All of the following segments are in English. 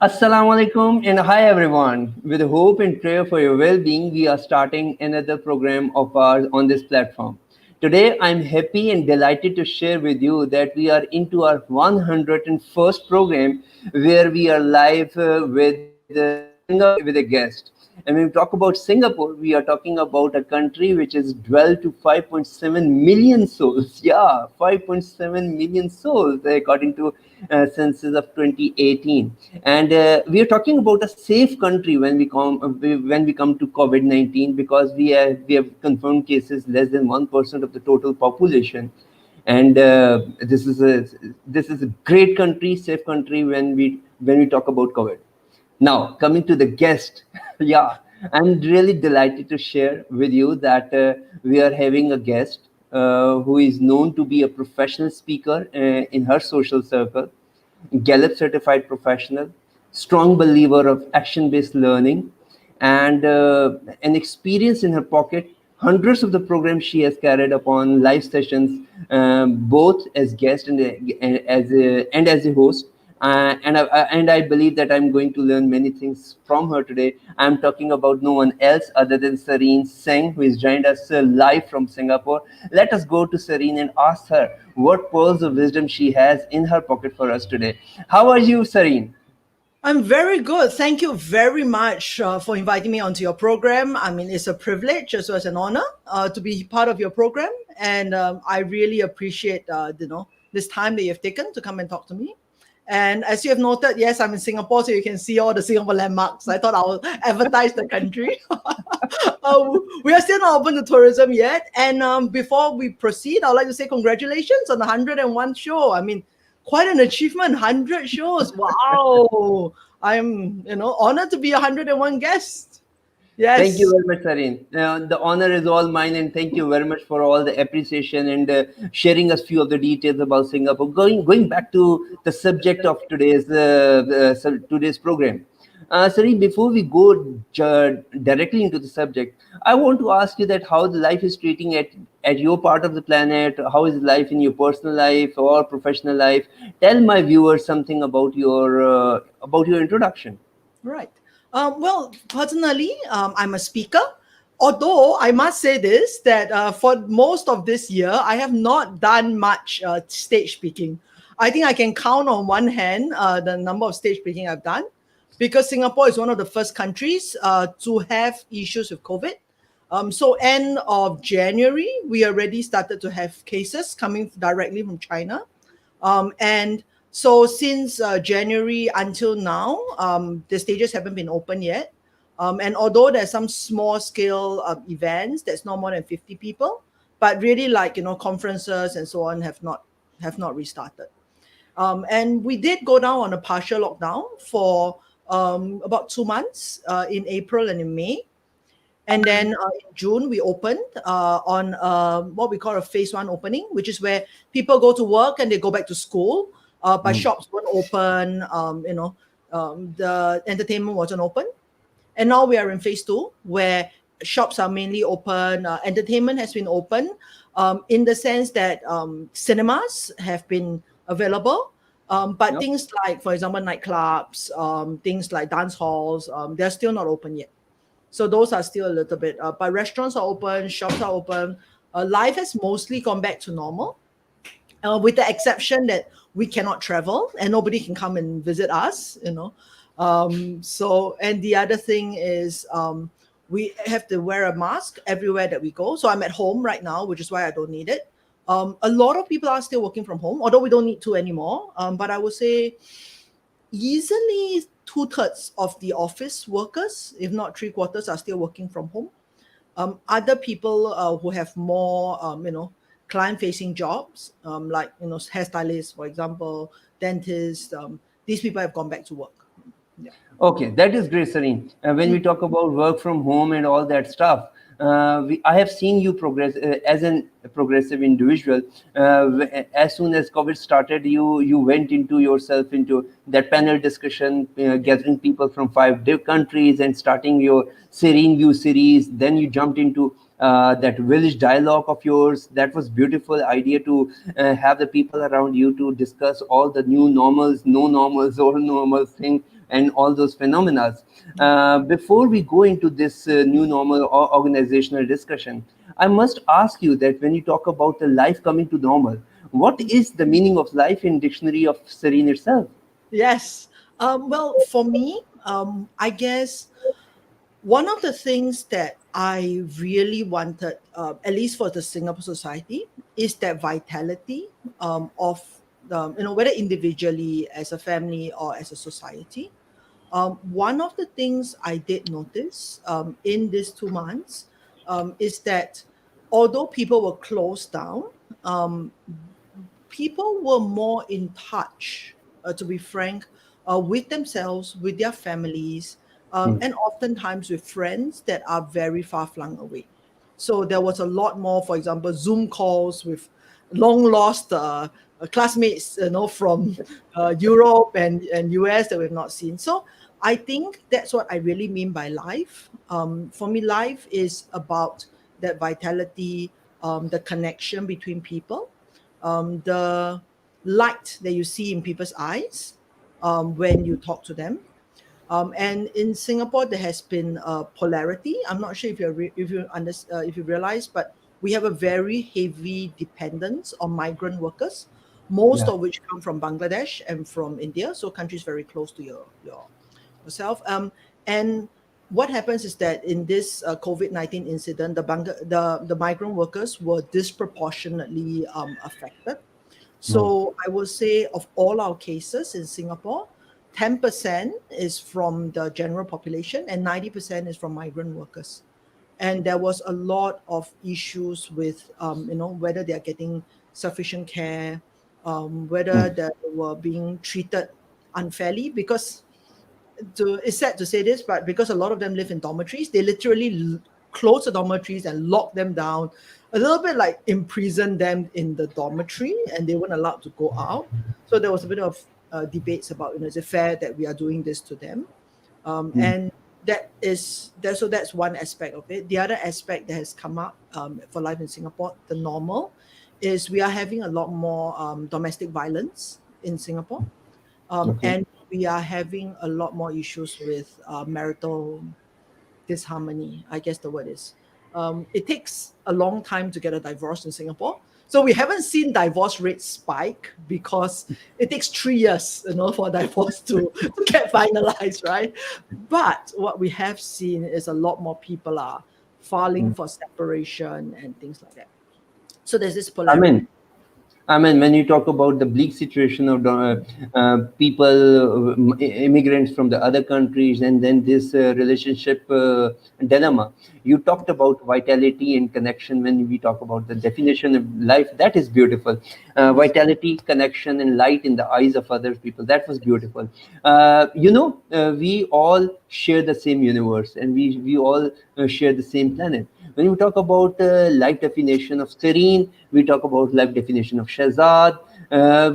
Assalamu alaikum and hi everyone. With hope and prayer for your well-being, we are starting another program of ours on this platform. Today, I'm happy and delighted to share with you that we are into our 101st program where we are live with Singapore with a guest. And when we talk about Singapore, we are talking about a country which is dwelled to 5.7 million souls. Yeah, 5.7 million souls according to census of 2018. And we are talking about a safe country when we come to COVID-19 because we have confirmed cases less than 1% of the total population. And this is a great country, safe country when we talk about COVID. Now, coming to the guest, yeah, I'm really delighted to share with you that we are having a guest who is known to be a professional speaker in her social circle, Gallup certified professional, strong believer of action based learning, and an experience in her pocket. Hundreds of the programs she has carried upon live sessions, both as guest and as a host. And I believe that I'm going to learn many things from her today. I'm talking about no one else other than Serene Seng, who has joined us live from Singapore. Let us go to Serene and ask her what pearls of wisdom she has in her pocket for us today. How are you, Serene? I'm very good. Thank you very much for inviting me onto your program. I mean, it's a privilege as well as an honor to be part of your program, and I really appreciate this time that you've taken to come and talk to me. And as you have noted, yes, I'm in Singapore, so you can see all the Singapore landmarks. I thought I will advertise the country. We are still not open to tourism yet. And before we proceed, I'd like to say congratulations on the 101 show. I mean, quite an achievement, 100 shows. Wow. I'm, honored to be 101 guest. Thank you Yes. very much, Sarin. The honor is all mine, and thank you very much for all the appreciation and sharing us few of the details about Singapore. Going back to the subject of today's program, Sarin, before we go directly into the subject, I want to ask you that how the life is treating at your part of the planet. How is life in your personal life or professional life? Tell my viewers something about your introduction. Right. Well, personally, I'm a speaker. Although I must say this, that for most of this year, I have not done much stage speaking. I think I can count on one hand the number of stage speaking I've done because Singapore is one of the first countries to have issues with COVID. So end of January, we already started to have cases coming directly from China. And so since January until now, the stages haven't been open yet. And although there's some small scale events, that's not more than 50 people, but really like conferences and so on have not restarted. And we did go down on a partial lockdown for about 2 months in April and in May. And then in June, we opened on what we call a phase one opening, which is where people go to work and they go back to school, but shops weren't open, the entertainment wasn't open. And now we are in phase two, where shops are mainly open, entertainment has been open, in the sense that cinemas have been available. But Yep. things like, for example, nightclubs, things like dance halls, they're still not open yet. So those are still a little bit, but restaurants are open, shops are open. Life has mostly gone back to normal, with the exception that we cannot travel and nobody can come and visit us. So, and the other thing is we have to wear a mask everywhere that we go. So I'm at home right now, which is why I don't need it. A lot of people are still working from home, although we don't need to anymore. But I would say easily two-thirds of the office workers, if not three-quarters, are still working from home. Other people who have more, client-facing jobs, like hairstylists, for example, dentists, these people have gone back to work. Yeah. Okay, that is great, Serene. When we talk about work from home and all that stuff, I have seen you progress as an progressive individual. As soon as COVID started, you went into yourself into that panel discussion, gathering people from five countries and starting your Serene View series. Then you jumped into that village dialogue of yours. That was beautiful idea to have the people around you to discuss all the new normals, no normals, all normals thing and all those phenomena. Before we go into this new normal or organizational discussion, I must ask you that when you talk about the life coming to normal, what is the meaning of life in dictionary of Serene itself? Yes. Well, for me, I guess one of the things that I really wanted, at least for the Singapore society, is that vitality of whether individually, as a family, or as a society. One of the things I did notice in these 2 months is that although people were closed down, um, people were more in touch, to be frank, with themselves, with their families, Hmm. and oftentimes with friends that are very far flung away. So there was a lot more, for example, Zoom calls with long lost classmates, from Europe and US that we've not seen. So I think that's what I really mean by life. For me, life is about that vitality, the connection between people, the light that you see in people's eyes when you talk to them. And in Singapore, there has been a polarity. I'm not sure if you realize, but we have a very heavy dependence on migrant workers, most Yeah. of which come from Bangladesh and from India, so countries very close to yourself. And what happens is that in this COVID-19 incident, the migrant workers were disproportionately affected. No. So I will say of all our cases in Singapore, 10% is from the general population and 90% is from migrant workers. And there was a lot of issues with, whether they are getting sufficient care, whether Hmm. they were being treated unfairly, because it's sad to say this, but because a lot of them live in dormitories, they literally close the dormitories and lock them down, a little bit like imprison them in the dormitory, and they weren't allowed to go out. So there was a bit of debates about, is it fair that we are doing this to them? Hmm. And so that's one aspect of it. The other aspect that has come up for life in Singapore, the normal, is we are having a lot more domestic violence in Singapore, Okay. and we are having a lot more issues with marital disharmony. I guess the word is. It takes a long time to get a divorce in Singapore. So we haven't seen divorce rates spike because it takes 3 years, for a divorce to get finalized, right? But what we have seen is a lot more people are filing Hmm. for separation and things like that. So there's this I polarity. mean, I mean, when you talk about the bleak situation of people, immigrants from the other countries, and then this relationship dilemma, you talked about vitality and connection. When we talk about the definition of life, that is beautiful. Yes. Vitality, connection, and light in the eyes of other people. That was beautiful. We all share the same universe, and we all share the same planet. When we talk about life definition of Serene, we talk about life definition of Shahzad.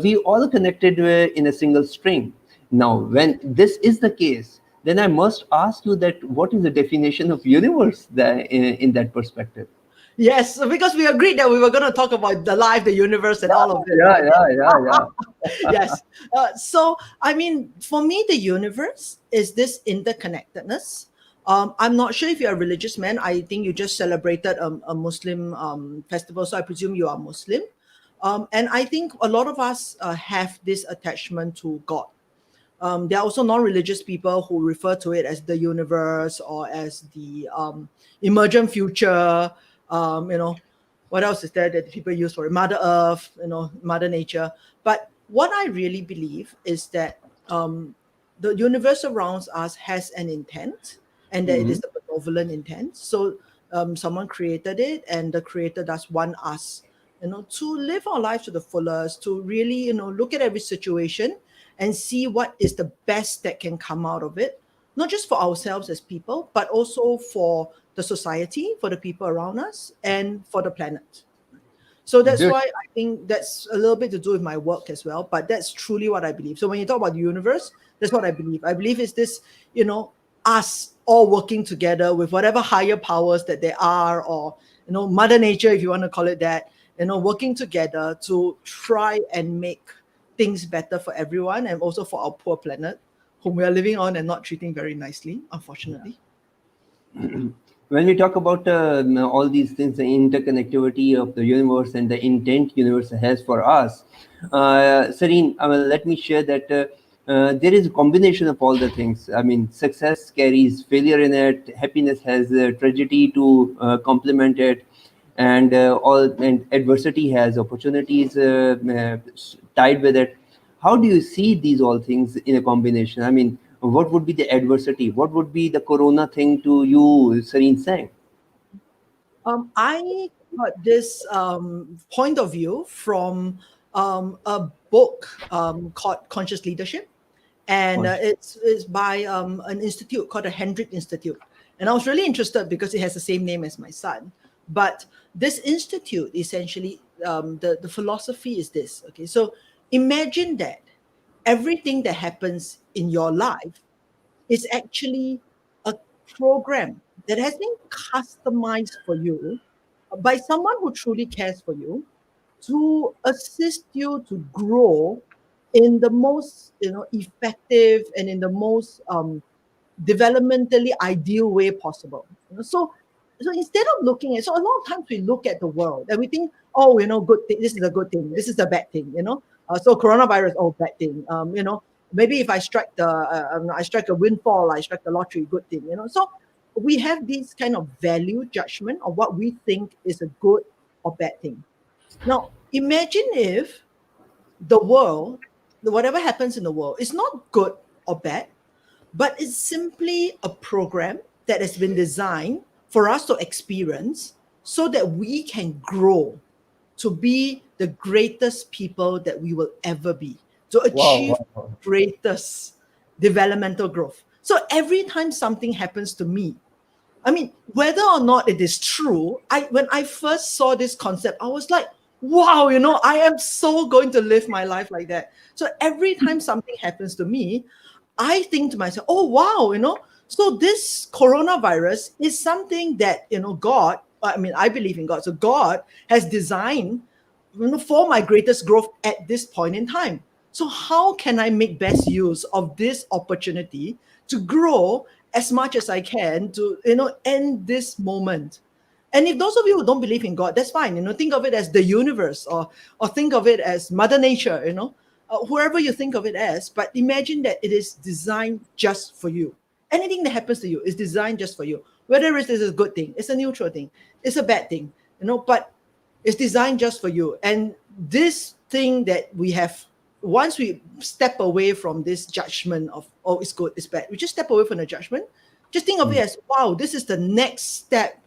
We all connected in a single string. Now, when this is the case, then I must ask you that what is the definition of universe in that perspective? Yes, because we agreed that we were going to talk about the life, the universe, and all of it, Yeah, right? yeah, yeah, yeah. Yes. So, I mean, for me, the universe is this interconnectedness. I'm not sure if you're a religious man. I think you just celebrated a Muslim festival, so I presume you are Muslim. And I think a lot of us have this attachment to God. There are also non-religious people who refer to it as the universe or as the emergent future. What else is there that people use for it? Mother Earth, Mother Nature. But what I really believe is that the universe around us has an intent, and that it Mhm. is the benevolent intent. So someone created it, and the creator does want us, to live our life to the fullest, to really, look at every situation and see what is the best that can come out of it, not just for ourselves as people, but also for the society, for the people around us, and for the planet. So that's why Beautiful. I think that's a little bit to do with my work as well. But that's truly what I believe. So when you talk about the universe, that's what I believe. I believe it's this, us all working together with whatever higher powers that there are, or Mother Nature, if you want to call it that, working together to try and make things better for everyone and also for our poor planet, whom we are living on and not treating very nicely, unfortunately. When we talk about all these things, the interconnectivity of the universe and the intent universe has for us, Serene, let me share that there is a combination of all the things. I mean, success carries failure in it, happiness has tragedy to complement it, and adversity has opportunities tied with it. How do you see these all things in a combination? I mean, what would be the adversity? What would be the corona thing to you, Serene Seng? I got this point of view from a book called Conscious Leadership, and it's by an institute called the Hendrick Institute. And I was really interested because it has the same name as my son. But this institute essentially, the philosophy is this. Okay, so imagine that everything that happens in your life is actually a program that has been customized for you by someone who truly cares for you to assist you to grow in the most effective and in the most developmentally ideal way possible. So instead of looking at, so a lot of times we look at the world and we think, oh, good thing, this is a good thing, this is a bad thing. So coronavirus, oh, bad thing. Maybe if I strike I strike a windfall, I strike the lottery, good thing. So we have this kind of value judgment of what we think is a good or bad thing. Now imagine if the world, whatever happens in the world, is not good or bad, but it's simply a program that has been designed for us to experience so that we can grow to be the greatest people that we will ever be, to achieve Wow, wow. greatest developmental growth. So every time something happens to me, I mean, whether or not it is true, when I first saw this concept, I was like, wow, I am so going to live my life like that. So every time something happens to me, I think to myself, oh wow, so this coronavirus is something that God, I mean, I believe in God. So God has designed for my greatest growth at this point in time. So how can I make best use of this opportunity to grow as much as I can to end this moment? And if those of you who don't believe in God, that's fine. Think of it as the universe, or think of it as Mother Nature. Whoever you think of it as. But imagine that it is designed just for you. Anything that happens to you is designed just for you. Whether it is a good thing, it's a neutral thing, it's a bad thing. But it's designed just for you. And this thing that we have, once we step away from this judgment of, oh, it's good, it's bad, we just step away from the judgment. Just think of it as, wow, this is the next step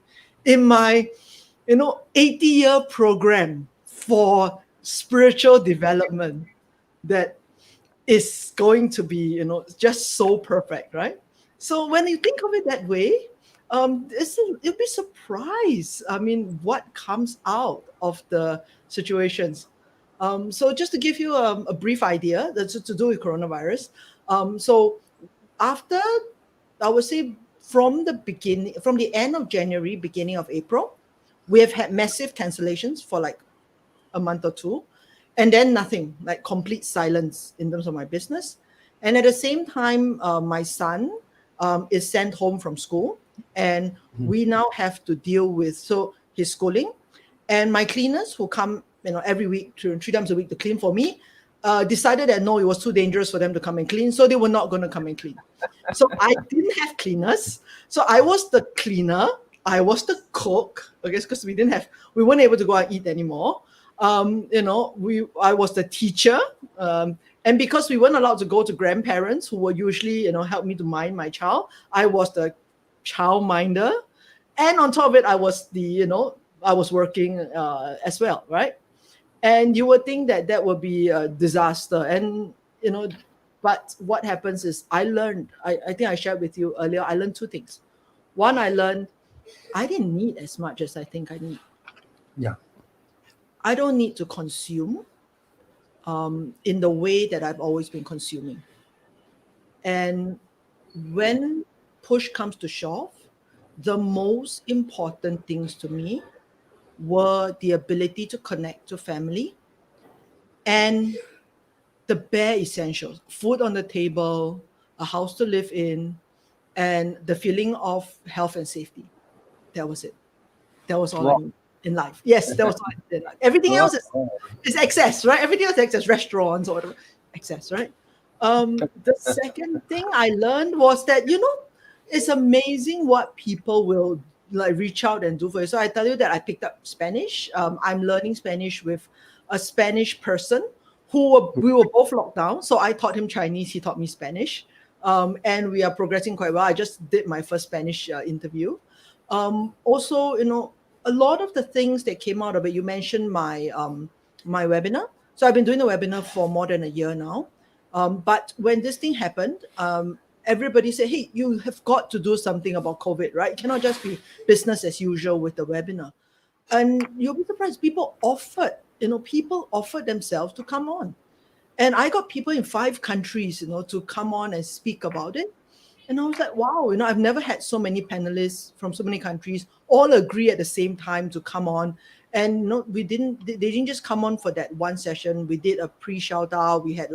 in my 80-year program for spiritual development that is going to be just so perfect, right? So when you think of it that way, you'll be surprised. I mean, what comes out of the situations. So just to give you a brief idea, that's to do with coronavirus. So after, I would say, from the end of January, beginning of April, we have had massive cancellations for like a month or two, and then nothing, like complete silence in terms of my business. And at the same time, my son is sent home from school, and we now have to deal with his schooling, and my cleaners who come every week, 3 times a week to clean for me, decided that no, it was too dangerous for them to come and clean, so they were not going to come and clean. So I didn't have cleaners. So I was the cleaner. I was the cook. I guess because we weren't able to go out and eat anymore. I was the teacher. And because we weren't allowed to go to grandparents who would usually, help me to mind my child, I was the child minder. And on top of it, I was I was working as well, right? And you would think that that would be a disaster. And, but what happens is I learned, I think I shared with you earlier, I learned two things. One, I learned I didn't need as much as I think I need. Yeah. I don't need to consume in the way that I've always been consuming. And when push comes to shove, the most important things to me were the ability to connect to family and the bare essentials: food on the table, a house to live in, and the feeling of health and safety. That was it. That was all I Wow. need in life. Yes, that was all I needed in life. Everything Wow. else is excess, right? Everything else is excess, restaurants or whatever, excess, right? The second thing I learned was that, it's amazing what people will like reach out and do for you. So I tell you that I picked up Spanish. I'm learning Spanish with a Spanish person we were both locked down. So I taught him Chinese, he taught me Spanish. And we are progressing quite well. I just did my first Spanish interview. Also, a lot of the things that came out of it, you mentioned my webinar. So I've been doing the webinar for more than a year now. But when this thing happened, everybody said, hey, you have got to do something about COVID, right? It cannot just be business as usual with the webinar. And you'll be surprised, people offered themselves to come on. And I got people in 5 countries, to come on and speak about it. And I was like, wow, I've never had so many panelists from so many countries all agree at the same time to come on. And they didn't just come on for that one session. We did a pre-shout out. We had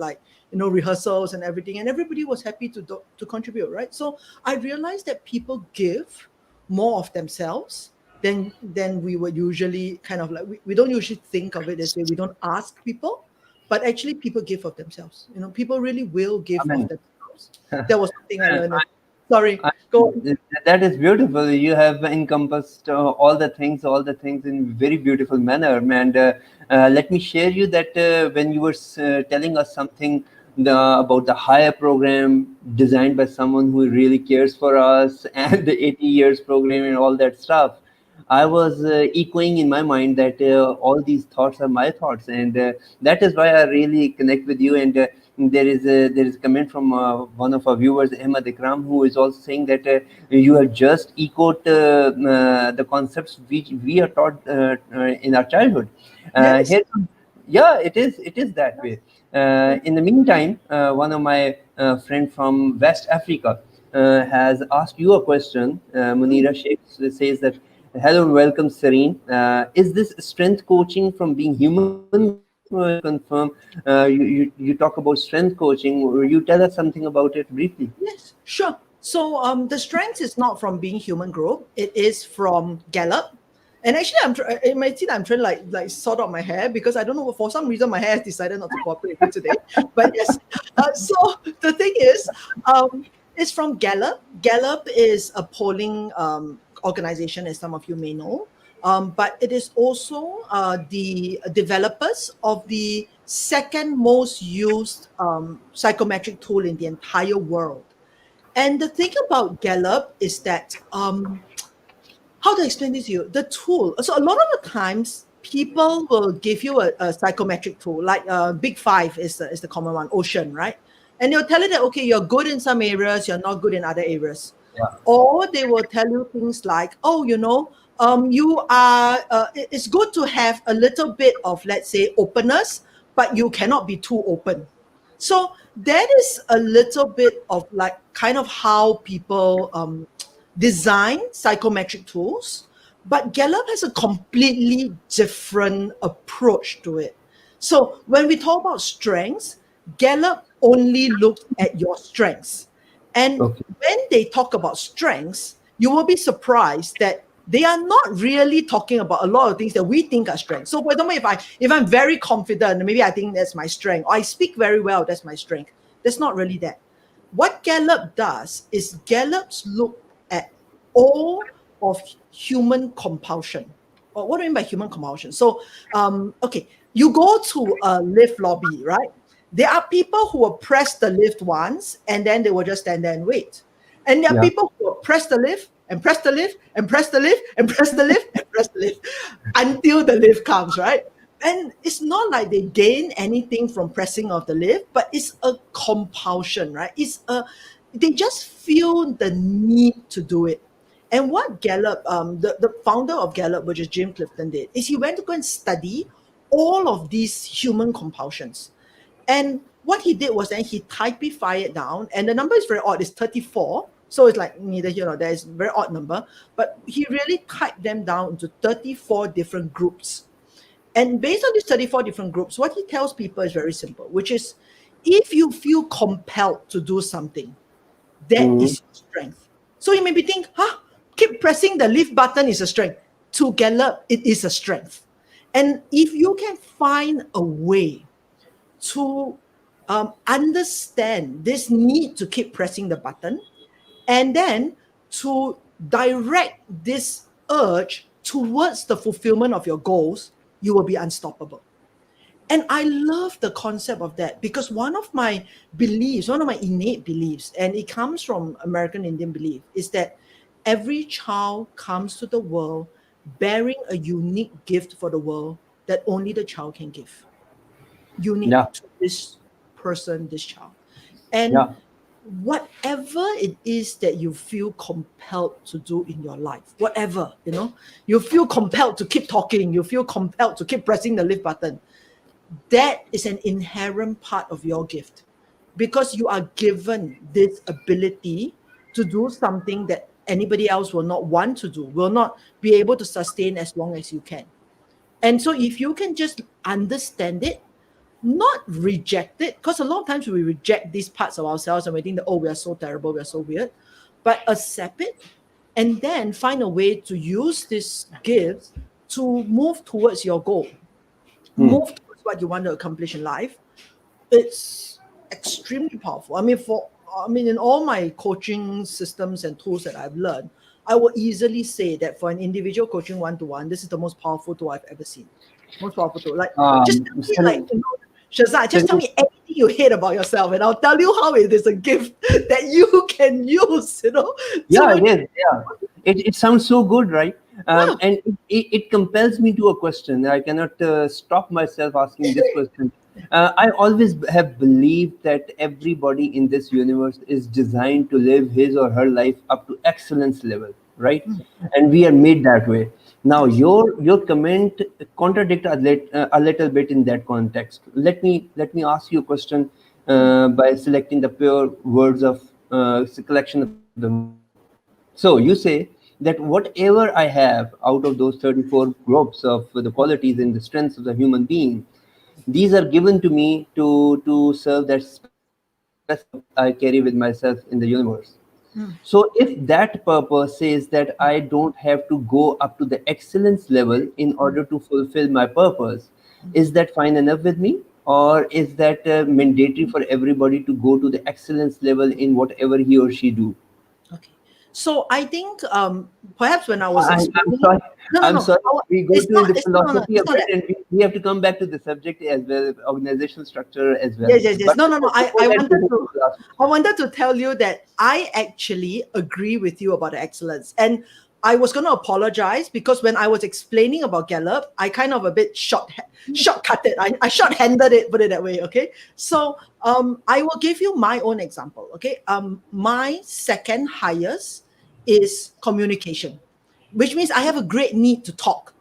rehearsals and everything, and everybody was happy to contribute, right? So I realized that people give more of themselves than we would usually kind of like. We don't usually think of it this way. We don't ask people, but actually people give of themselves. People really will give of Amen. themselves. That was something I learned. Sorry, I- go on. that is beautiful. You have encompassed all the things in very beautiful manner. And let me share you that when you were telling us something about the higher program designed by someone who really cares for us, and the 80 years program and all that stuff, I was echoing in my mind that all these thoughts are my thoughts, and that is why I really connect with you. And there is a comment from one of our viewers, Ahmad Ikram, who is also saying that you have just echoed the concepts which we are taught in our childhood. Yes. Here, yeah, it is that way. In the meantime, one of my friend from West Africa has asked you a question. Munira Sheikh says that, hello and welcome, Serene. Is this strength coaching from being human group? Confirm. You talk about strength coaching. Will you tell us something about it briefly? Yes, sure. So the strength is not from being human group. It is from Gallup. And actually, it might seem I'm trying to like sort out my hair because I don't know, for some reason my hair has decided not to cooperate with me today. But yes, so the thing is, it's from Gallup. Gallup is a polling organization, as some of you may know. But it is also the developers of the second most used psychometric tool in the entire world. And the thing about Gallup is that, how to explain this to you? The tool. So a lot of the times, people will give you a psychometric tool, like Big Five is the common one, Ocean, right? And they'll tell you that, okay, you're good in some areas, you're not good in other areas. Yeah. Or they will tell you things like, oh, you are, it's good to have a little bit of, let's say, openness, but you cannot be too open. So that is a little bit of like kind of how people design psychometric tools, but Gallup has a completely different approach to it. So when we talk about strengths, Gallup only looks at your strengths. And Okay. when they talk about strengths, you will be surprised that they are not really talking about a lot of things that we think are strengths. So for example, if I'm very confident, maybe I think that's my strength, or I speak very well, that's my strength. That's not really that. What Gallup does is Gallup's look at all of human compulsion. What do I mean by human compulsion? So, okay, you go to a lift lobby, right? There are people who will press the lift once and then they will just stand there and wait. And there are Yeah. people who will press the lift and press the lift and press the lift and press the lift and press the lift until the lift comes, right? And it's not like they gain anything from pressing of the lift, but it's a compulsion, right? They just feel the need to do it. And what Gallup, the founder of Gallup, which is Jim Clifton, did is he went to go and study all of these human compulsions. And what he did was then he typified it down, and the number is very odd. It's 34. So it's like neither here nor there. It's a very odd number. But he really typed them down into 34 different groups. And based on these 34 different groups, what he tells people is very simple, which is if you feel compelled to do something, That Mm-hmm. is strength. So you may be thinking, keep pressing the leave button is a strength. To Gallup, it is a strength. And if you can find a way to understand this need to keep pressing the button, and then to direct this urge towards the fulfillment of your goals, you will be unstoppable. And I love the concept of that, because one of my beliefs, one of my innate beliefs, and it comes from American Indian belief, is that every child comes to the world bearing a unique gift for the world that only the child can give, unique Yeah, to this person, this child. And yeah, whatever it is that you feel compelled to do in your life, whatever, you feel compelled to keep talking, you feel compelled to keep pressing the lift button, that is an inherent part of your gift, because you are given this ability to do something that anybody else will not want to do, will not be able to sustain as long as you can. And so if you can just understand it, not reject it, because a lot of times we reject these parts of ourselves and we think that, oh, we are so terrible, we are so weird, but accept it, and then find a way to use these gifts to move towards your goal, mm, move towards what you want to accomplish in life. It's extremely powerful. I mean, in all my coaching systems and tools that I've learned, I will easily say that for an individual coaching one-to-one, this is the most powerful tool I've ever seen. Most powerful tool. Like, just tell me, like, Serene, Shazad, just tell Serene, me anything you hate about yourself, and I'll tell you how it is a gift that you can use, to yeah, it achieve. is. Yeah, it sounds so good, right? Yeah. And it compels me to a question. I cannot stop myself asking this question. I always have believed that everybody in this universe is designed to live his or her life up to excellence level, right? Mm, And we are made that way. Now, yes. your comment contradict a little bit in that context. Let me ask you a question Mm, by selecting the pure words of selection of the mind. So you say that whatever I have out of those 34 groups of the qualities and the strengths of the human being, these are given to me to serve that specific purpose I carry with myself in the universe. mm. So if that purpose says that I don't have to go up to the excellence level in order to fulfill my purpose, is that fine enough with me? Or is that mandatory for everybody to go to the excellence level in whatever he or she do? Okay. So I think perhaps when I was I'm explaining, sorry. no, no, I'm no, sorry. We go to the it's no, no, no, philosophy it's of not it, that. and we have to come back to the subject as well, organizational structure as well. Yes, yes, yes. But No, no, no. before, before that, we have to ask. I wanted to tell you that I actually agree with you about the excellence. And I was going to apologize because when I was explaining about Gallup, I kind of a bit shortcutted. I shorthanded it, put it that way. Okay. So I will give you my own example. Okay. My second highest is communication, which means I have a great need to talk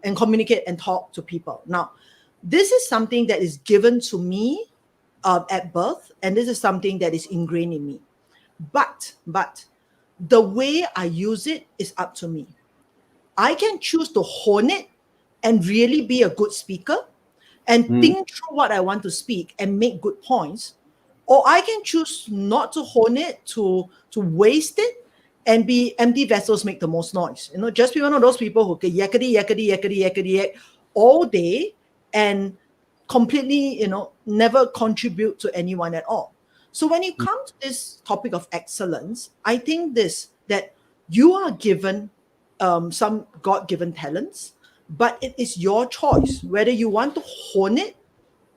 and communicate and talk to people. Now, this is something that is given to me at birth, and this is something that is ingrained in me. But the way I use it is up to me. I can choose to hone it and really be a good speaker and Hmm. think through what I want to speak and make good points. Or I can choose not to hone it, to waste it and be empty vessels make the most noise. Just be one of those people who can yakety yakety yakety yakety yak all day and completely, never contribute to anyone at all. So when it comes to this topic of excellence, I think this that you are given some God-given talents, but it is your choice whether you want to hone it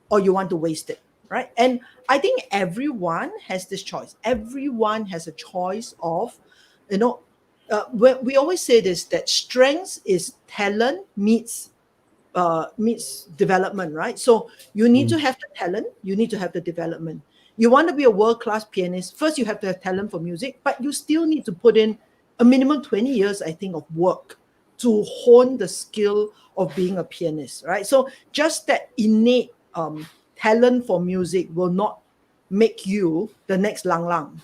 or you want to waste it, right? And I think everyone has this choice. Everyone has a choice of, you know, we always say this, that strength is talent meets development, right? So you need to have the talent, you need to have the development. You want to be a world-class pianist, first you have to have talent for music, but you still need to put in a minimum 20 years, I think, of work to hone the skill of being a pianist, right? So just that innate talent for music will not make you the next Lang Lang.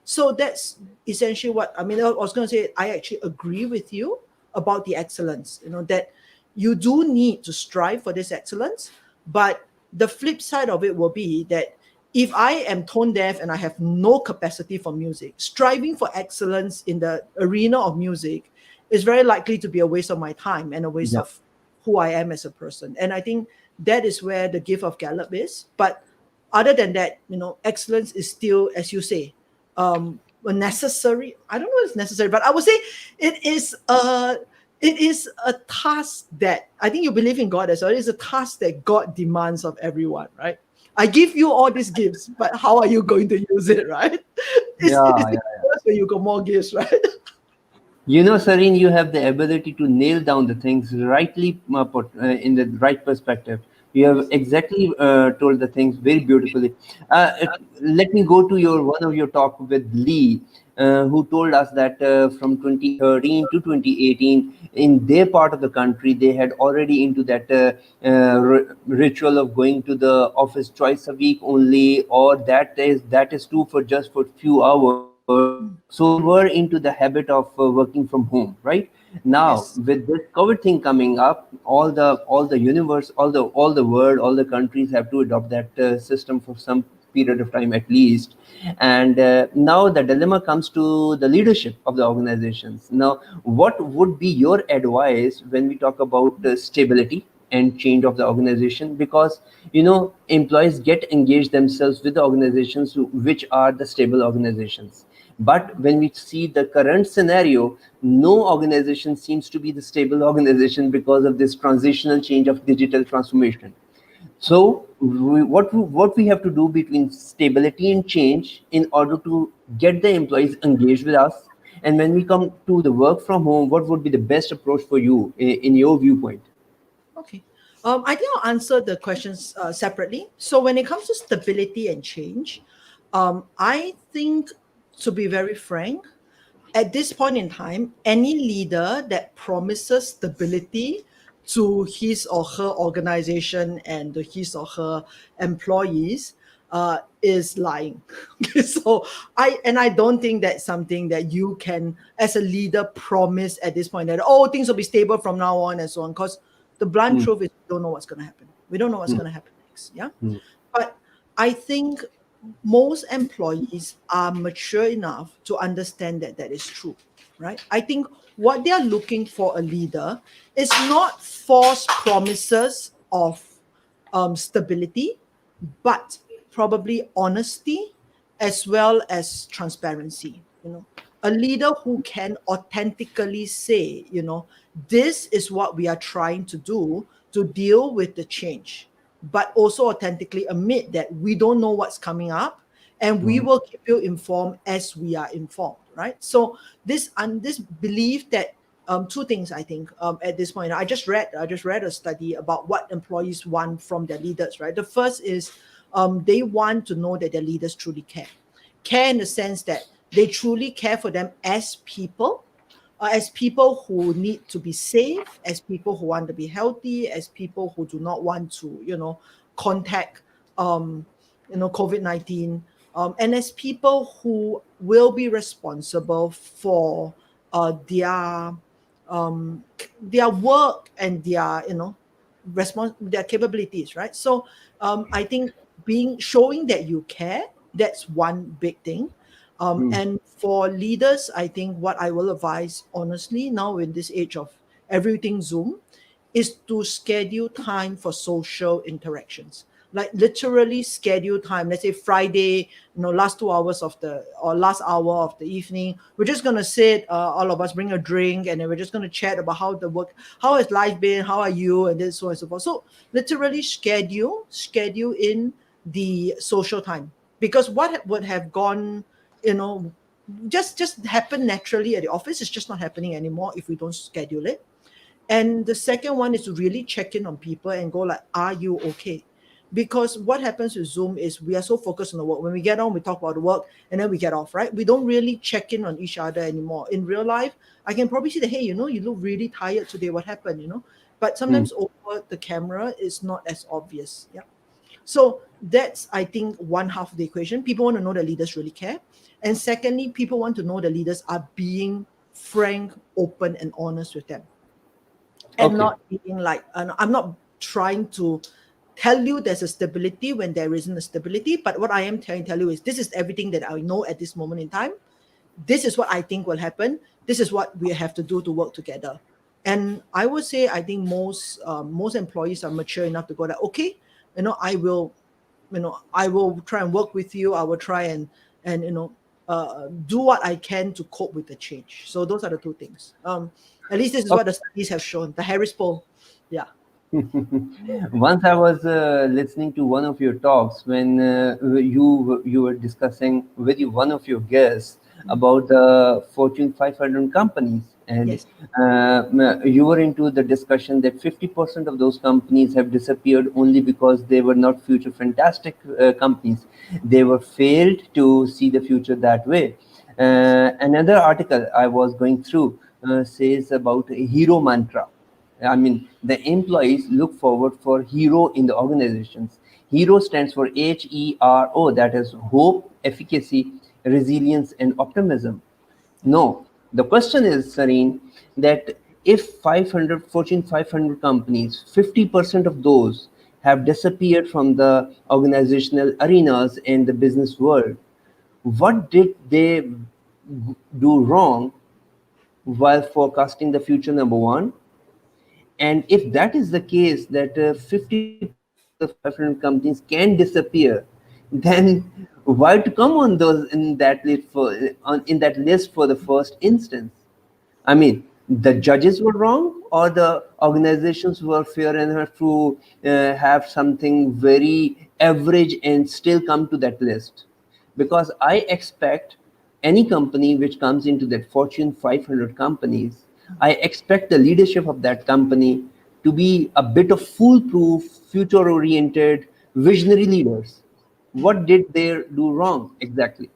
So that's essentially what I mean. I was going to say, I actually agree with you about the excellence, that you do need to strive for this excellence, but the flip side of it will be that if I am tone deaf and I have no capacity for music, striving for excellence in the arena of music is very likely to be a waste of my time and a waste Yeah. of who I am as a person. And I think that is where the gift of Gallup is. But other than that, excellence is still, as you say, a necessary. I don't know if it's necessary, but I would say it is a it is a task that I think you believe in God as well. It is a task that God demands of everyone, right? I give you all these gifts, but how are you going to use it, right? It's Yeah, the yeah. first where you got more gifts, right? Serene, you have the ability to nail down the things rightly put in the right perspective. You have exactly told the things very beautifully. Let me go to your one of your talk with Lee, who told us that from 2013 to 2018, in their part of the country, they had already into that ritual of going to the office twice a week only, or that is too for just for few hours. So they were into the habit of working from home, right? Now Yes. with this COVID thing coming up, all the universe, all the world, all the countries have to adopt that system for some period of time at least. And now the dilemma comes to the leadership of the organizations. Now, what would be your advice when we talk about stability and change of the organization? Because employees get engaged themselves with the organizations which are the stable organizations. But when we see the current scenario, no organization seems to be the stable organization because of this transitional change of digital transformation. So what we have to do between stability and change in order to get the employees engaged with us, and when we come to the work from home, what would be the best approach for you in your viewpoint? Okay. I think I'll answer the questions separately. So when it comes to stability and change, I think, to be very frank, at this point in time, any leader that promises stability to his or her organization and to his or her employees is lying. Okay, so I don't think that's something that you can, as a leader, promise at this point that things will be stable from now on and so on. Because the blunt Hmm, truth is we don't know what's going to happen. We don't know what's hmm, going to happen next. Yeah, hmm, but I think most employees are mature enough to understand that that is true, right? I think what they are looking for a leader is not false promises of stability, but probably honesty as well as transparency. A leader who can authentically say, this is what we are trying to do to deal with the change, but also authentically admit that we don't know what's coming up and we hmm. will keep you informed as we are informed, right? So this belief that two things I think at this point. I just read a study about what employees want from their leaders, right? The first is they want to know that their leaders truly care in the sense that they truly care for them as people who need to be safe, as people who want to be healthy, as people who do not want to, contact, um, COVID-19, and as people who will be responsible for their work and their capabilities, right? So I think being showing that you care, that's one big thing. Hmm. And for leaders, I think what I will advise, honestly, now in this age of everything Zoom, is to schedule time for social interactions. Like literally schedule time. Let's say Friday, last 2 hours of the or last hour of the evening. We're just gonna sit, all of us bring a drink, and then we're just gonna chat about how has life been, how are you, and then so on and so forth. So literally schedule in the social time, because what would have gone, you know, just happen naturally at the office is just not happening anymore if we don't schedule it. And the second one is to really check in on people and go like, are you okay? Because what happens with Zoom is we are so focused on the work. When we get on, we talk about the work and then we get off, right? We don't really check in on each other anymore. In real life, I can probably see that, hey, you look really tired today. What happened? But Hmm. sometimes over the camera, it's not as obvious. Yeah. So that's, I think, one half of the equation. People want to know that leaders really care. And secondly, people want to know the leaders are being frank, open, and honest with them, and Okay. not being like, and I'm not trying to tell you there's a stability when there isn't a stability. But what I am tell you is this is everything that I know at this moment in time. This is what I think will happen. This is what we have to do to work together. And I would say I think most employees are mature enough to go that okay, I will, I will try and work with you. I will try and do what I can to cope with the change. So those are the two things. At least this is what the studies have shown. The Harris poll, yeah. Once I was listening to one of your talks when you were discussing with one of your guests about the Fortune 500 companies, and Yes. you were into the discussion that 50% of those companies have disappeared only because they were not future fantastic companies. They were failed to see the future that way. Another article I was going through says about a hero mantra. I mean, the employees look forward for hero in the organizations. Hero stands for HERO, that is hope, efficacy, resilience, and optimism. No, the question is, Serene, that if 500 Fortune 500 companies, 50% of those have disappeared from the organizational arenas and the business world, what did they do wrong while forecasting the future? Number one, and if that is the case, that 50% of the 500 companies can disappear, then why to come on those in that list for the first instance? I mean, the judges were wrong, or the organizations were fair enough to have something very average and still come to that list. Because I expect any company which comes into that Fortune 500 companies, I expect the leadership of that company to be a bit of foolproof, future oriented, visionary leaders. What did they do wrong exactly?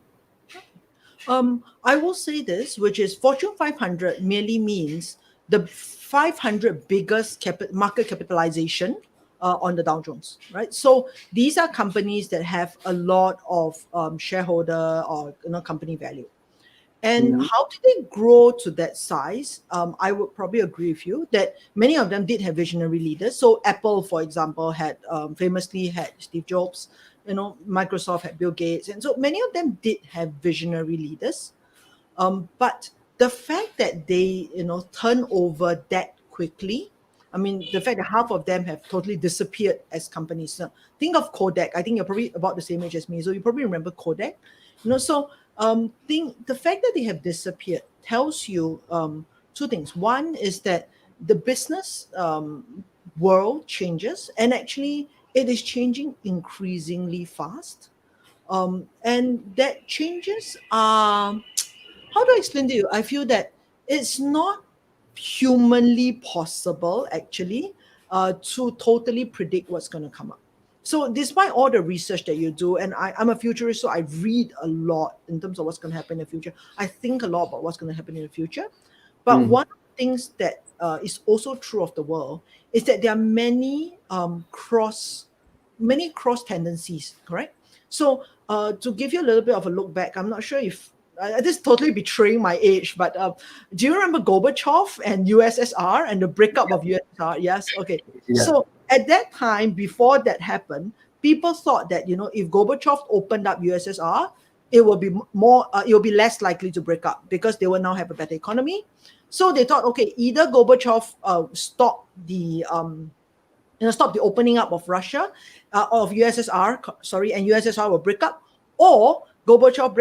I will say this, which is Fortune 500 merely means the 500 biggest market capitalization on the Dow Jones, right? So these are companies that have a lot of shareholder or company value. And Mhm. how did they grow to that size? I would probably agree with you that many of them did have visionary leaders. So Apple, for example, had famously had Steve Jobs. Microsoft had Bill Gates, and so many of them did have visionary leaders. But the fact that they, turn over that quickly, I mean, the fact that half of them have totally disappeared as companies. Now, think of Kodak. I think you're probably about the same age as me, so you probably remember Kodak. So think the fact that they have disappeared tells you two things. One is that the business world changes, and actually, it is changing increasingly fast. And that changes are how do I explain to you? I feel that it's not humanly possible actually to totally predict what's going to come up. So despite all the research that you do, and I'm a futurist, so I read a lot in terms of what's going to happen in the future. I think a lot about what's going to happen in the future. But Mhm. one of the things that is also true of the world is that there are many cross tendencies, correct? So to give you a little bit of a look back, I'm not sure if this is totally betraying my age, but do you remember Gorbachev and USSR and the breakup of USSR? Yes. Okay. Yeah. So at that time, before that happened, people thought that if Gorbachev opened up USSR, it will be it will be less likely to break up because they will now have a better economy. So they thought, okay, either Gorbachev stop the opening up of Russia, of USSR, sorry, and USSR will break up, or Gorbachev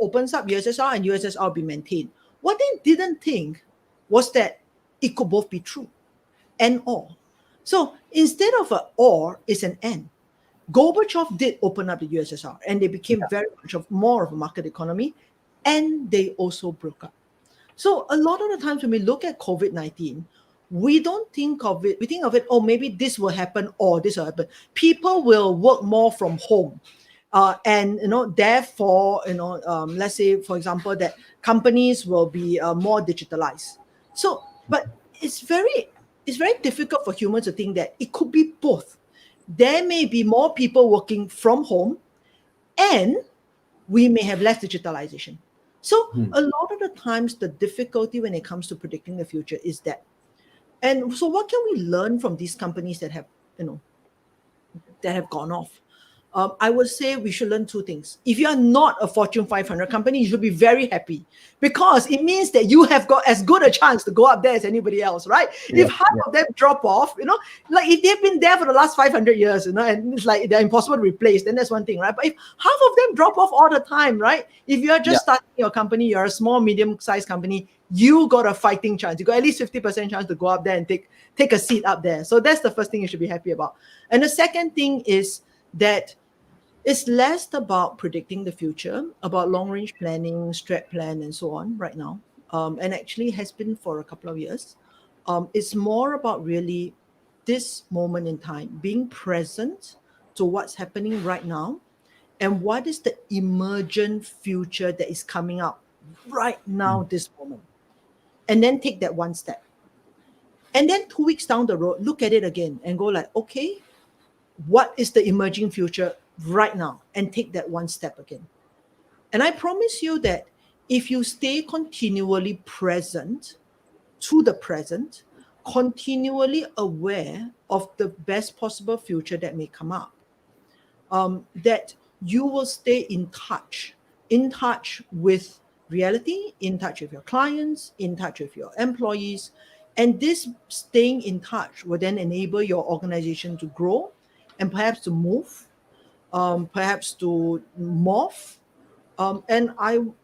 opens up USSR and USSR will be maintained. What they didn't think was that it could both be true and or. So instead of an or, it's an and. Gorbachev did open up the USSR and they became Yeah. very much more of a market economy, and they also broke up. So a lot of the times when we look at COVID-19, we don't think of it, we think of it, oh, maybe this will happen or this will happen. People will work more from home. And therefore, let's say, for example, that companies will be more digitalized. So, but it's very difficult for humans to think that it could be both. There may be more people working from home, and we may have less digitalization. So Hmm. a lot of the times, the difficulty when it comes to predicting the future is that. And so, what can we learn from these companies that have, that have gone off. I would say we should learn two things. If you are not a Fortune 500 company, you should be very happy because it means that you have got as good a chance to go up there as anybody else, right? If Yeah, half yeah, of them drop off, like if they've been there for the last 500 years, and it's like they're impossible to replace, then that's one thing, right? But if half of them drop off all the time, right? If you're yeah. just starting your company, you're a small, medium-sized company, you got a fighting chance. You got at least 50% chance to go up there and take a seat up there. So that's the first thing you should be happy about. And the second thing is that it's less about predicting the future, about long range planning, strat plan, and so on right now. And actually has been for a couple of years. It's more about really this moment in time, being present to what's happening right now and what is the emergent future that is coming up right now, this moment. And then take that one step. And then 2 weeks down the road, look at it again and go like, okay, what is the emerging future right now, and take that one step again. And I promise you that if you stay continually present to the present, continually aware of the best possible future that may come up, that you will stay in touch with reality, in touch with your clients, in touch with your employees. And this staying in touch will then enable your organization to grow and perhaps to move, perhaps to morph. And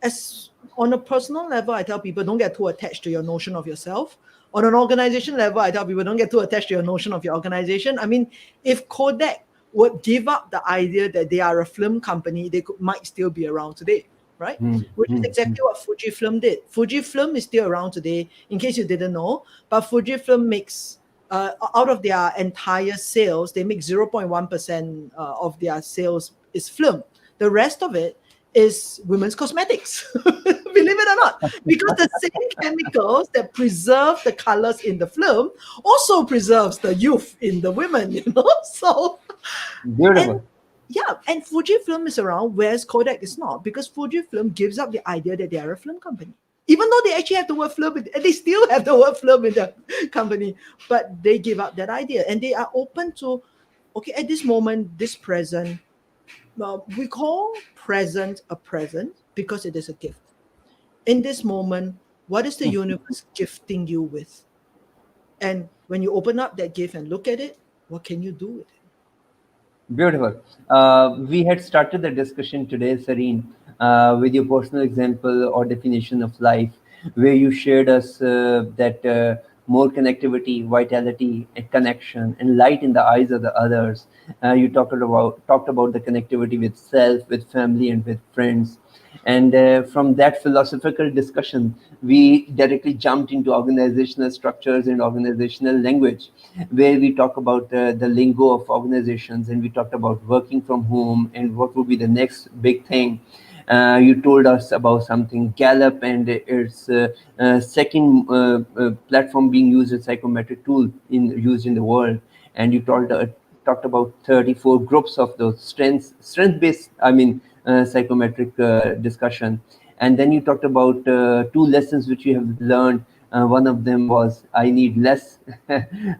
as on a personal level, I tell people don't get too attached to your notion of yourself. On an organization level, I tell people don't get too attached to your notion of your organization. I mean, if Kodak would give up the idea that they are a film company, might still be around today, right? Mm, Which is mm, mm. exactly what Fujifilm did. Fujifilm is still around today, in case you didn't know. But Fujifilm makes out of their entire sales, they make 0.1% of their sales is film. The rest of it is women's cosmetics, believe it or not, because the same chemicals that preserve the colors in the film also preserves the youth in the women, So, and Beautiful. yeah, and Fujifilm is around, whereas Kodak is not, because Fujifilm gives up the idea that they are a film company. Even though they actually have the word film, they still have the word film in their company, but they give up that idea and they are open to, okay, at this moment, this present, we call present a present because it is a gift. In this moment, what is the universe gifting you with? And when you open up that gift and look at it, what can you do with it? Beautiful. We had started the discussion today, Serene, with your personal example or definition of life, where you shared us that more connectivity, vitality, and connection, and light in the eyes of the others. You talked about the connectivity with self, with family, and with friends. And from that philosophical discussion, we directly jumped into organizational structures and organizational language, where we talk about the lingo of organizations, and we talked about working from home and what would be the next big thing. You told us about something Gallup and its second platform being used as psychometric tool used in the world, and you talked about 34 groups of those strength based, I mean, psychometric discussion. And then you talked about two lessons which you have learned. One of them was I need less,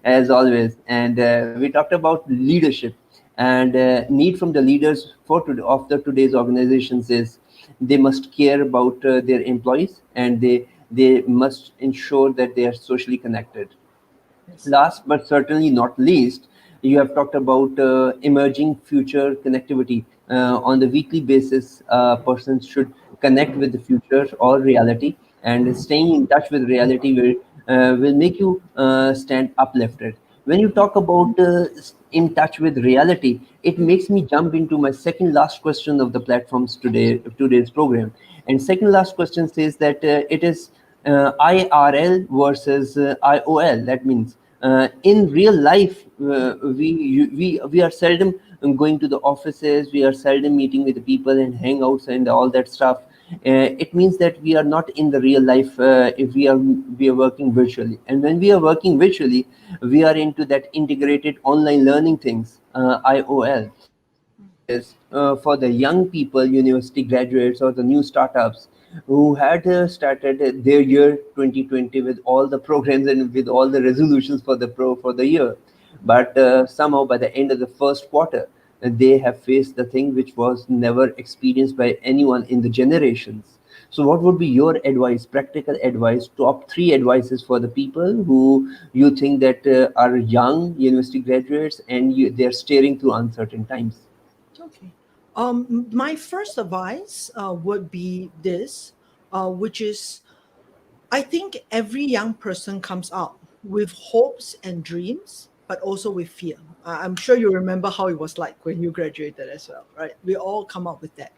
as always. And we talked about leadership and need from the leaders of the today's organizations is they must care about their employees, and they must ensure that they are socially connected. Yes. Last but certainly not least, you have talked about emerging future connectivity. On the weekly basis, persons should connect with the future or reality, and staying in touch with reality will make you stand uplifted. When you talk about in touch with reality, it makes me jump into my second last question of the platforms today's program. And second last question says that it is IRL versus IOL. That means in real life, we are seldom going to the offices. We are seldom meeting with the people and hangouts and all that stuff. It means that we are not in the real life if we are working virtually. And when we are working virtually, we are into that integrated online learning things, IOL. That is for the young people, university graduates, or the new startups who had started their year 2020 with all the programs and with all the resolutions for the year. but somehow by the end of the first quarter, they have faced the thing which was never experienced by anyone in the generations. So, what would be your advice, practical advice, top three advices for the people who you think that are young university graduates and they're staring through uncertain times? Okay. My first advice would be this, which is I think every young person comes out with hopes and dreams, but also with fear. I'm sure you remember how it was like when you graduated as well, right? We all come up with that.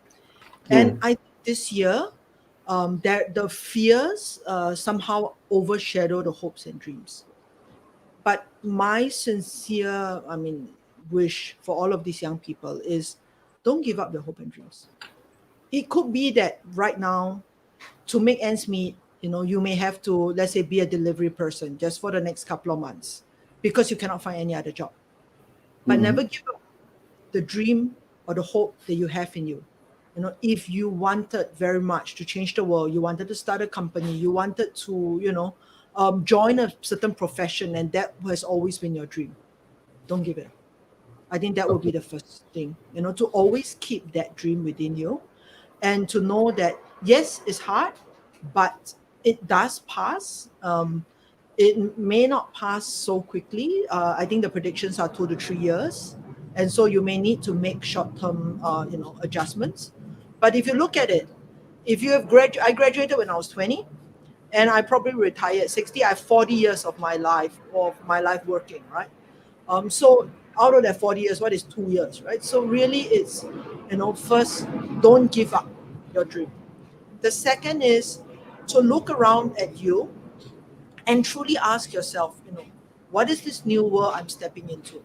Yeah. And I think this year, that the fears somehow overshadow the hopes and dreams. But my sincere, wish for all of these young people is don't give up your hope and dreams. It could be that right now, to make ends meet, you may have to, let's say, be a delivery person just for the next couple of months because you cannot find any other job. But Mhm. never give up the dream or the hope that you have in you. If you wanted very much to change the world, you wanted to start a company, you wanted to, join a certain profession, and that has always been your dream. Don't give it up. I think that would be Okay. the first thing, to always keep that dream within you and to know that, yes, it's hard, but it does pass. It may not pass so quickly. I think the predictions are 2 to 3 years. And so you may need to make short term, adjustments. But if you look at it, if you have I graduated when I was 20 and I probably retired at 60. I have 40 years of my life working, right? So out of that 40 years, what is 2 years, right? So really it's, first, don't give up your dream. The second is to look around at you and truly ask yourself, what is this new world I'm stepping into?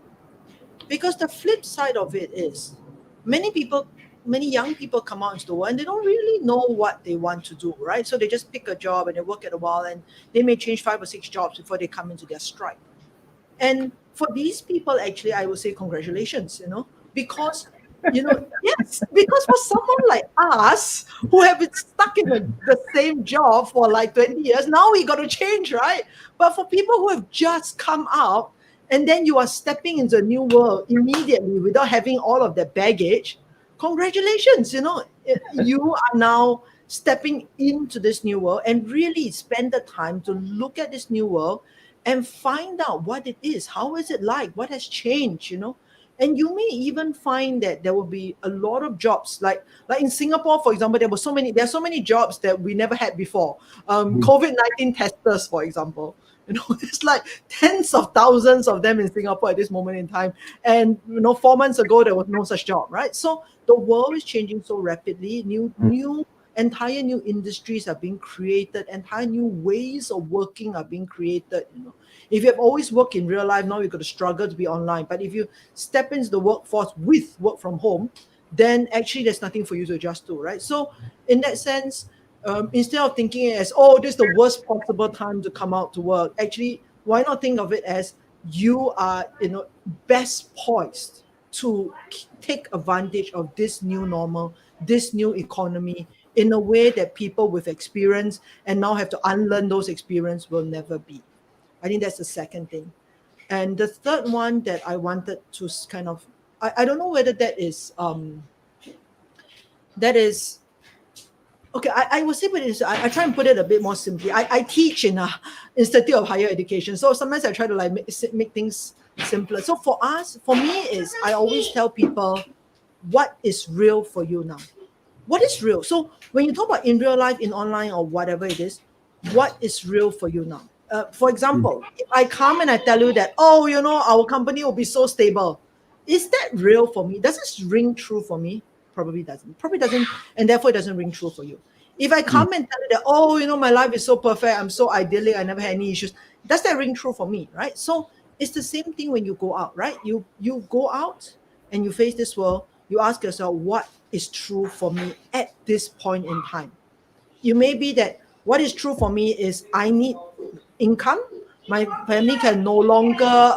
Because the flip side of it is many people, many young people come out into the world and they don't really know what they want to do, right? So they just pick a job and they work at a while and they may change 5 or 6 jobs before they come into their stride. And for these people, actually, I would say congratulations, because, yes, because for someone like us who have been stuck in the same job for like 20 years, now we got to change, right? But for people who have just come out and then you are stepping into a new world immediately without having all of that baggage, congratulations, you are now stepping into this new world and really spend the time to look at this new world and find out what it is. How is it like? What has changed? And you may even find that there will be a lot of jobs, like in Singapore, for example, there are so many jobs that we never had before. COVID-19 testers, for example. There's like tens of thousands of them in Singapore at this moment in time. And 4 months ago there was no such job, right? So the world is changing so rapidly. Entire new industries are being created, entire new ways of working are being created. If you have always worked in real life, now you're going to struggle to be online. But if you step into the workforce with work from home, then actually there's nothing for you to adjust to, right? So in that sense, instead of thinking it as, oh, this is the worst possible time to come out to work, actually, why not think of it as you are, best poised to take advantage of this new normal, this new economy in a way that people with experience and now have to unlearn those experience will never be. I think that's the second thing. And the third one that I wanted to kind of, I don't know whether that is okay. I will say, but I try and put it a bit more simply. I teach in a institute of higher education, so sometimes I try to like make things simpler. So for me, is I always tell people what is real for you now. What is real? So when you talk about in real life, in online or whatever it is, what is real for you now? For example, if I come and I tell you that, oh, our company will be so stable, is that real for me? Does this ring true for me? Probably doesn't. Probably doesn't, and therefore it doesn't ring true for you. If I come and tell you that, oh, my life is so perfect, I'm so idyllic, I never had any issues, does that ring true for me? Right? So it's the same thing when you go out, right? You go out and you face this world, you ask yourself, what is true for me at this point in time? You may be that what is true for me is I need income. My family can no longer,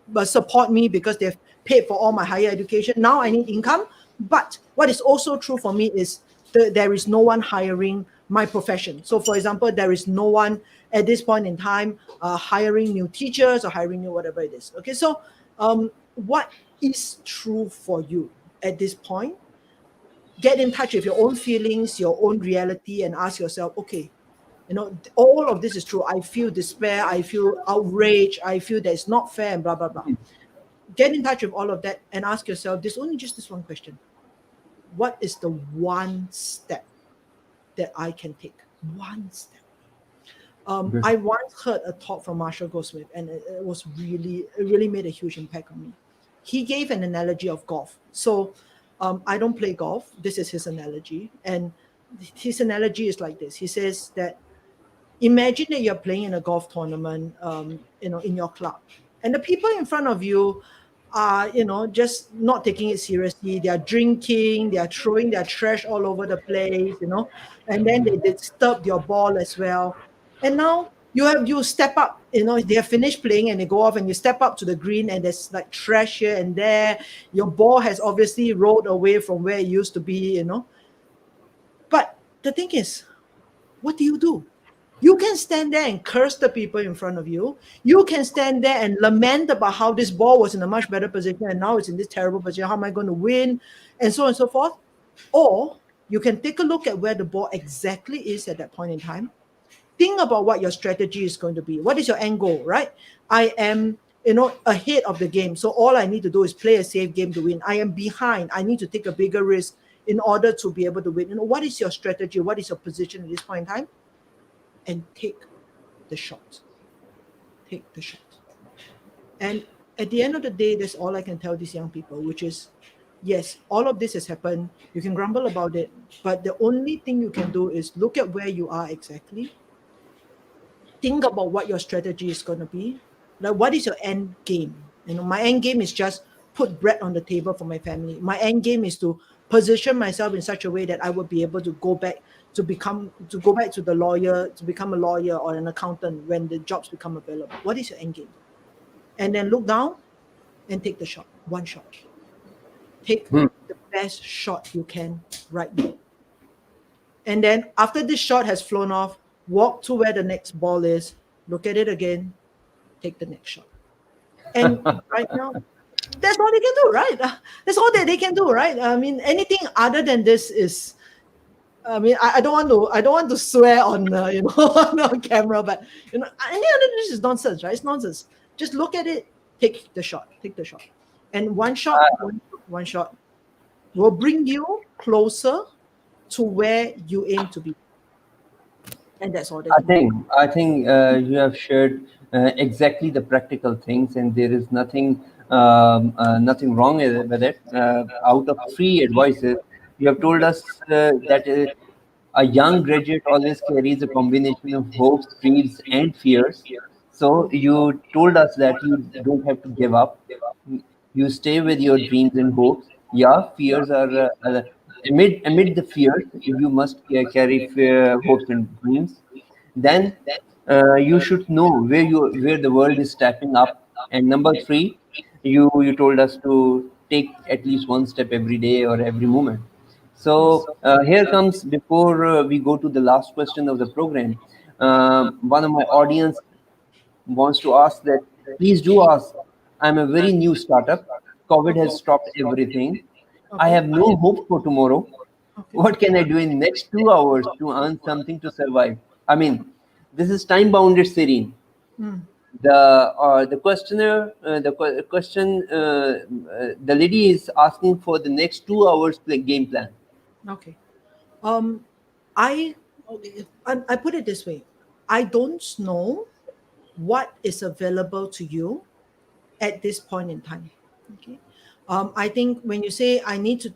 but support me because they've paid for all my higher education. Now I need income. But what is also true for me is there is no one hiring. my profession. So, for example, there is no one at this point in time hiring new teachers or hiring new whatever it is. Okay, so what is true for you at this point? Get in touch with your own feelings, your own reality, and ask yourself, okay, all of this is true. I feel despair, I feel outrage, I feel that it's not fair, and blah blah blah. Get in touch with all of that and ask yourself this only just this one question: what is the one step that I can take? One step. Good. I once heard a talk from Marshall Goldsmith, and it really made a huge impact on me. He gave an analogy of golf. So I don't play golf. This is his analogy, and his analogy is like this. He says that imagine that you're playing in a golf tournament, in your club, and the people in front of you are, just not taking it seriously. They are drinking, they are throwing their trash all over the place, and then they disturb your ball as well. And now you step up, they have finished playing and they go off, and you step up to the green, and there's like trash here and there. Your ball has obviously rolled away from where it used to be. But the thing is, what do? You can stand there and curse the people in front of you. You can stand there and lament about how this ball was in a much better position and now it's in this terrible position. How am I going to win? And so on and so forth. Or you can take a look at where the ball exactly is at that point in time. Think about what your strategy is going to be. What is your end goal, right? I am, ahead of the game. So all I need to do is play a safe game to win. I am behind. I need to take a bigger risk in order to be able to win. What is your strategy? What is your position at this point in time? And take the shot. Take the shot. And at the end of the day, that's all I can tell these young people, which is, yes, all of this has happened. You can grumble about it, but the only thing you can do is look at where you are exactly. Think about what your strategy is going to be. Like, what is your end game? My end game is just put bread on the table for my family. My end game is to position myself in such a way that I would be able to go back to the lawyer, to become a lawyer or an accountant when the jobs become available. What is your end game? And then look down and take the shot. One shot. Take the best shot you can right now. And then after this shot has flown off, walk to where the next ball is, look at it again, take the next shot. And right now, that's all they can do, right? That's all that they can do, right? I mean, anything other than this is, I don't want to swear on on camera, but any other than this is nonsense, right? It's nonsense. Just look at it, take the shot, and one shot will bring you closer to where you aim to be, and that's all. I think you have shared exactly the practical things, and there is nothing wrong with it. Out of three advices, you have told us that a young graduate always carries a combination of hopes, dreams, and fears. So you told us that you don't have to give up. You stay with your dreams and hopes. Yeah, fears are amid the fears. You must carry fear, hopes and dreams. Then you should know where the world is stepping up. And number three, you told us to take at least one step every day or every moment. So here comes, before we go to the last question of the program, one of my audience wants to ask that, please do ask. I'm a very new startup. COVID has stopped everything. I Okay. have no hope for tomorrow. Okay. What can I do in next 2 hours to earn something to survive? I mean, this is time bounded, Serene. Mm. The questioner, the lady is asking for the next 2 hours game plan. Okay. Um, I okay, I put it this way. I don't know what is available to you at this point in time. Okay. I think when you say I need to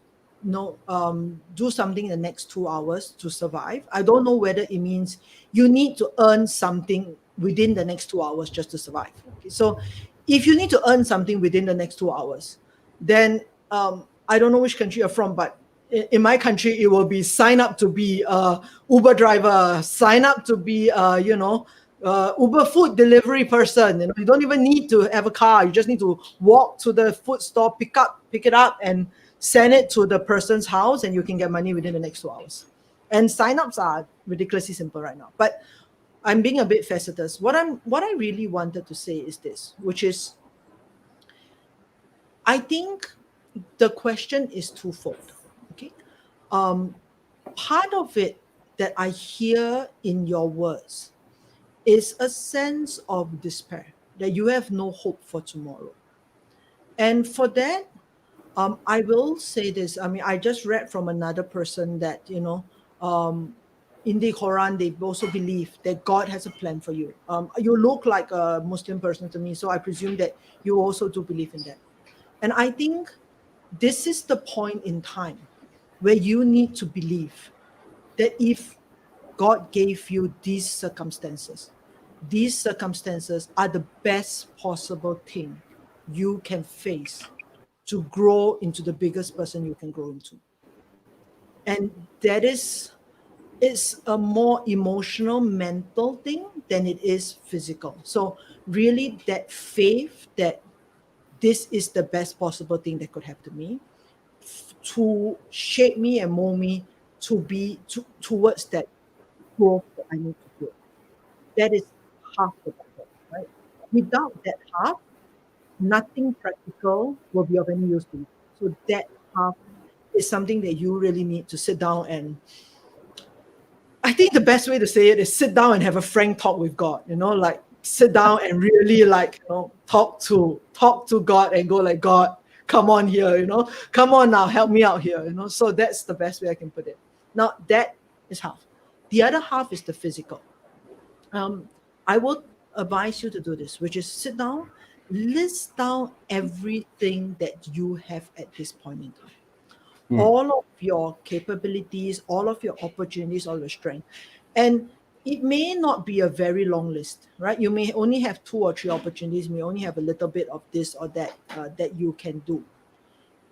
do something in the next 2 hours to survive, I don't know whether it means you need to earn something within the next 2 hours just to survive. Okay. So if you need to earn something within the next 2 hours, then I don't know which country you're from, but in my country, it will be sign up to be a Uber driver, sign up to be Uber food delivery person. You don't even need to have a car. You just need to walk to the food store, pick it up, and send it to the person's house, and you can get money within the next 2 hours. And signups are ridiculously simple right now. But I'm being a bit facetious. What I really wanted to say is this, which is I think the question is twofold. Okay. Um, Part of it that I hear in your words is a sense of despair that you have no hope for tomorrow. And for that, I will say this. I mean, I just read from another person that, in the Quran, they also believe that God has a plan for you. You look like a Muslim person to me, so I presume that you also do believe in that. And I think this is the point in time where you need to believe that if God gave you these circumstances are the best possible thing you can face to grow into the biggest person you can grow into. And that is a more emotional, mental thing than it is physical. So really that faith that this is the best possible thing that could happen to me to shape me and mold me to be towards that growth that I need to grow. That is half the battle, right? Without that half, nothing practical will be of any use to you. So that half is something that you really need to sit down and I think the best way to say it is sit down and have a frank talk with God, like sit down and really like, talk to God and go like, God, come on here, come on now, help me out here, So that's the best way I can put it. Now that is half. The other half is the physical. um, I would advise you to do this, which is sit down, list down everything that you have at this point in time, Hmm. all of your capabilities, all of your opportunities, all your strength. And it may not be a very long list, right? You may only have two or three opportunities, may only have a little bit of this or that that you can do.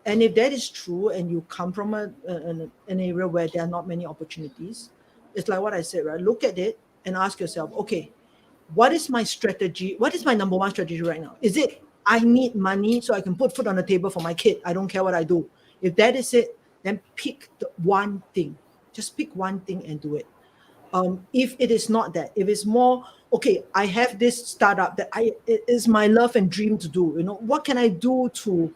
And if that is true, and you come from an area where there are not many opportunities, it's like what I said, right? Look at it and ask yourself, okay, what is my strategy? What is my number one strategy right now? Is it I need money so I can put food on the table for my kid? I don't care what I do. If that is it, then pick the one thing. Just pick one thing and do it. If it is not that, if it's more, okay, I have this startup that it is my love and dream to do, what can I do to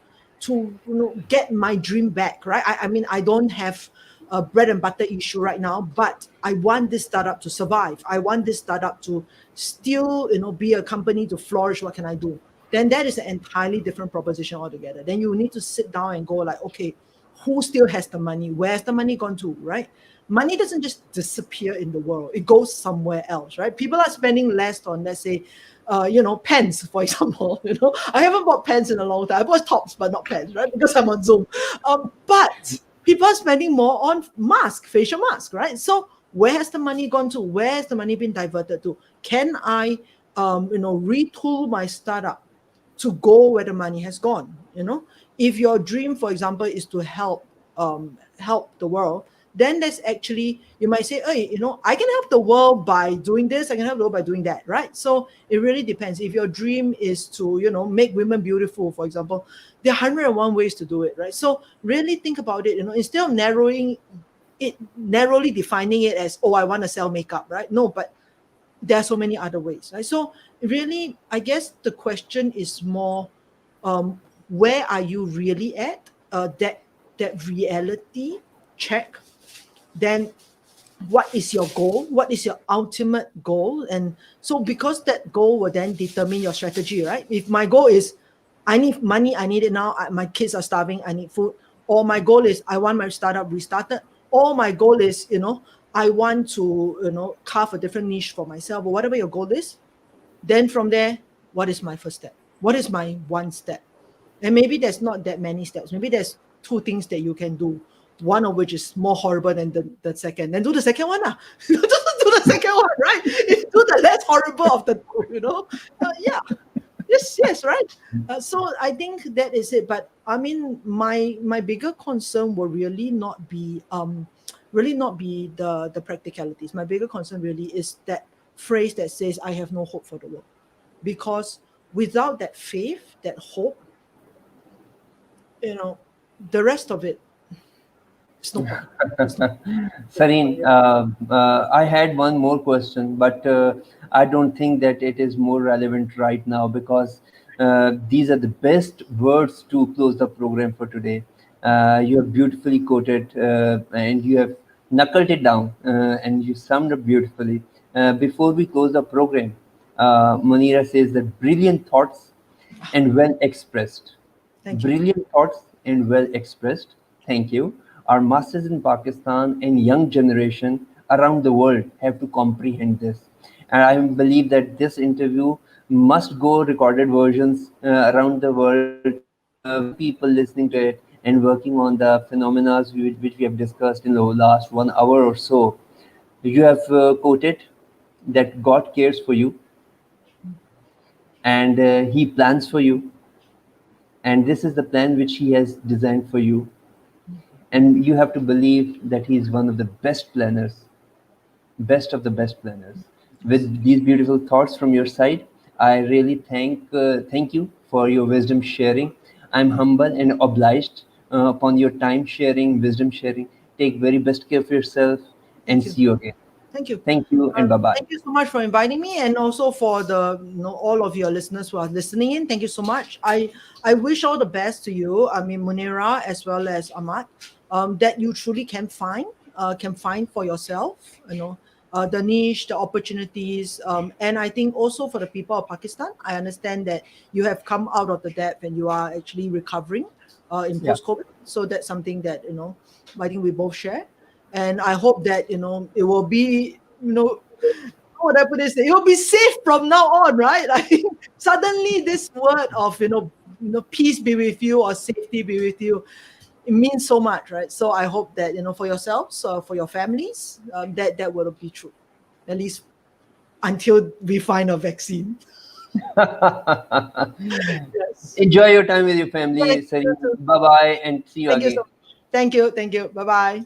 get my dream back, right? I mean, I don't have a bread and butter issue right now, but I want this startup to survive. I want this startup to still, be a company to flourish. What can I do? Then that is an entirely different proposition altogether. Then you need to sit down and go like, okay, who still has the money? Where's the money gone to, right? Money doesn't just disappear in the world. It goes somewhere else, right? People are spending less on, let's say, pens, for example. I haven't bought pens in a long time. I bought tops, but not pens, right? Because I'm on Zoom. But people are spending more on facial mask, right? So where has the money gone to? Where has the money been diverted to? Can I, retool my startup to go where the money has gone? If your dream, for example, is to help the world, then there's actually, you might say, hey, I can help the world by doing this, I can help the world by doing that, right? So it really depends. If your dream is to, make women beautiful, for example, there are 101 ways to do it, right? So really think about it, instead of narrowly defining it as, oh, I want to sell makeup, right? No, but there are so many other ways, right? So really, I guess the question is more, where are you really at? That reality check. Then what is your goal? What is your ultimate goal? And so because that goal will then determine your strategy, right? If my goal is I need money, I need it now, my kids are starving, I need food, or my goal is I want my startup restarted, or my goal is, I want to, carve a different niche for myself, or whatever your goal is, then from there, what is my first step? What is my one step? And maybe there's not that many steps. Maybe there's two things that you can do. One of which is more horrible than the second. Then do the second one. Just do the second one, right? Do the less horrible of the two. Yeah. Yes, right. So I think that is it. But I mean, my bigger concern will really not be the practicalities. My bigger concern really is that phrase that says I have no hope for the world. Because without that faith, that hope, the rest of it It's no point. It's no Sareen, point. I had one more question, but I don't think that it is more relevant right now because these are the best words to close the program for today. You have beautifully quoted and you have knuckled it down and you summed up beautifully. Before we close the program, Munira says that brilliant thoughts and well expressed. Thank you. Brilliant thoughts and well expressed. Thank you. Our masters in Pakistan and young generation around the world have to comprehend this. And I believe that this interview must go recorded versions around the world with people listening to it and working on the phenomena which we have discussed in the last 1 hour or so. You have quoted that God cares for you and He plans for you, and this is the plan which He has designed for you, and you have to believe that He is one of the best planners, best of the best planners. With these beautiful thoughts from your side, I really thank you for your wisdom sharing. I'm humble and obliged upon your time sharing, wisdom sharing. Take very best care of yourself, and Thank you. see you again. Thank you. Thank you and bye bye. Thank you so much for inviting me, and also for the all of your listeners who are listening in. Thank you so much. I wish all the best to you. I mean, Munira as well as Ahmad, that you truly can find for yourself. The niche, the opportunities, and I think also for the people of Pakistan. I understand that you have come out of the depth and you are actually recovering in Yeah. post COVID. So that's something that I think we both share, and I hope that it will be how would I put this? It will be safe from now on, right? Like suddenly this word of peace be with you or safety be with you, it means so much, right? So I hope that for yourselves, for your families, that will be true, at least until we find a vaccine. Yes. Enjoy your time with your family. Thank Say you. bye bye and see you Thank you so again. much. Thank you. Thank you. Bye bye.